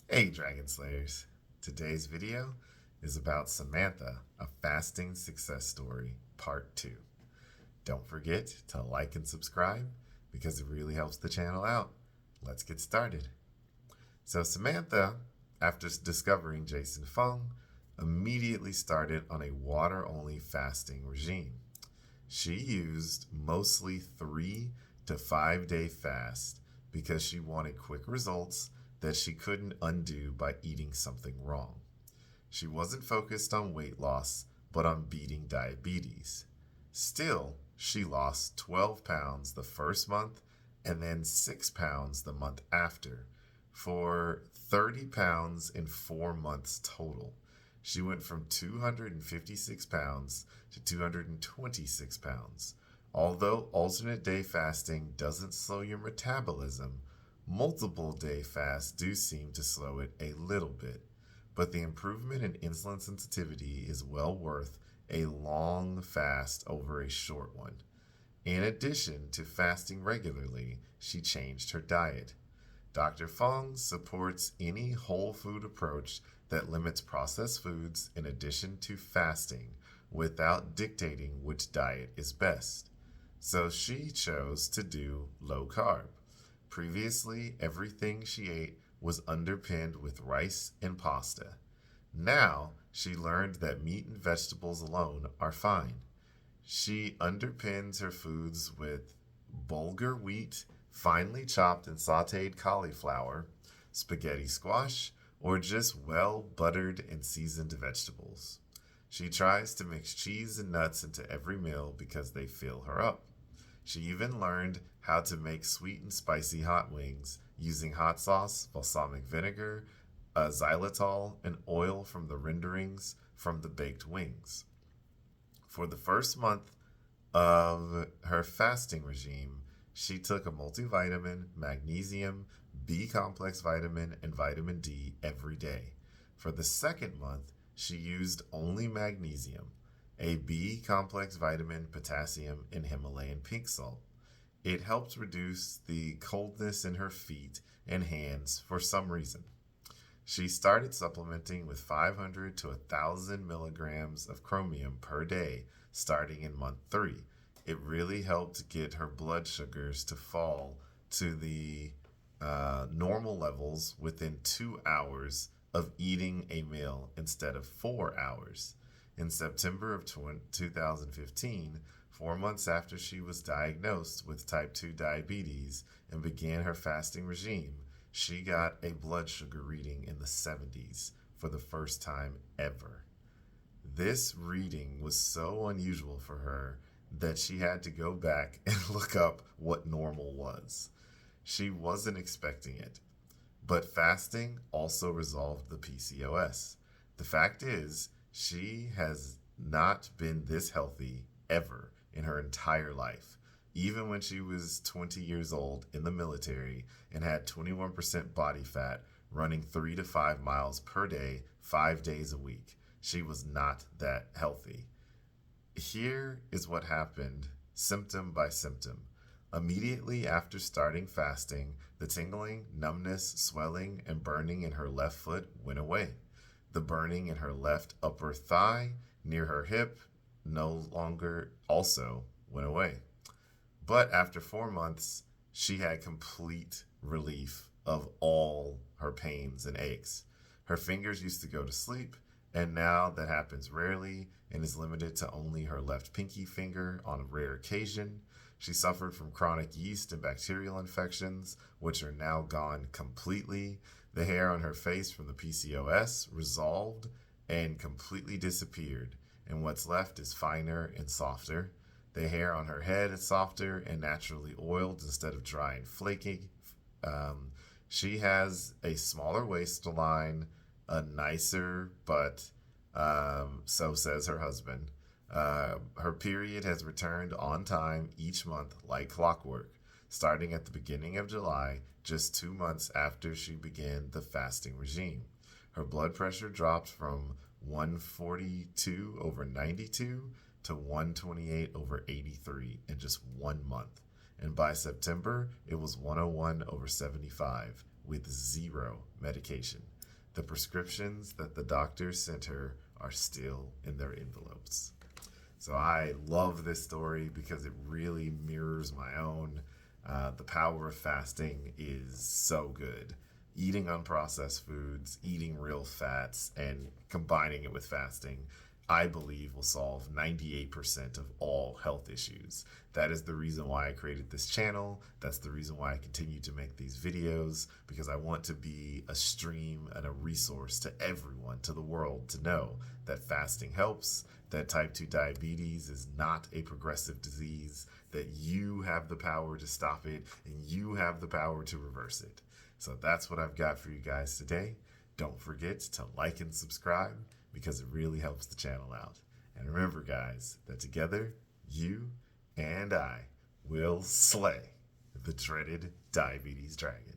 Hey Dragon Slayers! Today's video is about Samantha, a fasting success story, part 2. Don't forget to like and subscribe because it really helps the channel out. Let's get started. So Samantha, after discovering Jason Fung, immediately started on a water-only fasting regime. She used mostly 3 to 5 day fast because she wanted quick results that she couldn't undo by eating something wrong. She wasn't focused on weight loss, but on beating diabetes. Still, she lost 12 pounds the first month and then 6 pounds the month after, for 30 pounds in 4 months total. She went from 256 pounds to 226 pounds. Although alternate day fasting doesn't slow your metabolism, multiple day fasts do seem to slow it a little bit. But the improvement in insulin sensitivity is well worth a long fast over a short one. In addition to fasting regularly, she changed her diet. Dr. Fung supports any whole food approach that limits processed foods in addition to fasting without dictating which diet is best. So she chose to do low carb. Previously, everything she ate was underpinned with rice and pasta. Now, she learned that meat and vegetables alone are fine. She underpins her foods with bulgur wheat, finely chopped and sauteed cauliflower, spaghetti squash, or just well buttered and seasoned vegetables. She tries to mix cheese and nuts into every meal because they fill her up. She even learned how to make sweet and spicy hot wings using hot sauce, balsamic vinegar, xylitol, and oil from the renderings from the baked wings. For the first month of her fasting regime, she took a multivitamin, magnesium, B complex vitamin, and vitamin D every day. For the second month, she used only magnesium, a B complex vitamin, potassium, and Himalayan pink salt. It helped reduce the coldness in her feet and hands for some reason. She started supplementing with 500 to 1,000 milligrams of chromium per day starting in month 3. It really helped get her blood sugars to fall to the normal levels within 2 hours of eating a meal instead of 4 hours. In September of 2015, 4 months after she was diagnosed with type 2 diabetes and began her fasting regime, she got a blood sugar reading in the 70s for the first time ever. This reading was so unusual for her that she had to go back and look up what normal was. She wasn't expecting it. But fasting also resolved the PCOS. The fact is, she has not been this healthy ever in her entire life. Even when she was 20 years old in the military and had 21% body fat, running 3 to 5 miles per day, 5 days a week, she was not that healthy. Here is what happened, symptom by symptom. Immediately after starting fasting, the tingling, numbness, swelling, and burning in her left foot went away. The burning in her left upper thigh near her hip no longer also went away. But after 4 months, she had complete relief of all her pains and aches. Her fingers used to go to sleep, and now that happens rarely and is limited to only her left pinky finger on a rare occasion. She suffered from chronic yeast and bacterial infections, which are now gone completely. The hair on her face from the PCOS resolved and completely disappeared, and what's left is finer and softer. The hair on her head is softer and naturally oiled instead of dry and flaky. She has a smaller waistline, a nicer butt, so says her husband. Her period has returned on time each month like clockwork, starting at the beginning of July, just 2 months after she began the fasting regime. Her blood pressure dropped from 142 over 92 to 128 over 83 in just 1 month. And by September, it was 101 over 75 with zero medication. The prescriptions that the doctor sent her are still in their envelopes. So I love this story because it really mirrors my own. The power of fasting is so good. Eating unprocessed foods, eating real fats, and combining it with fasting, I believe will solve 98% of all health issues. That is the reason why I created this channel. That's the reason why I continue to make these videos, because I want to be a stream and a resource to everyone, to the world, to know that fasting helps, that type 2 diabetes is not a progressive disease, that you have the power to stop it, and you have the power to reverse it. So that's what I've got for you guys today. Don't forget to like and subscribe, because it really helps the channel out. And remember, guys, that together, you and I will slay the dreaded diabetes dragon.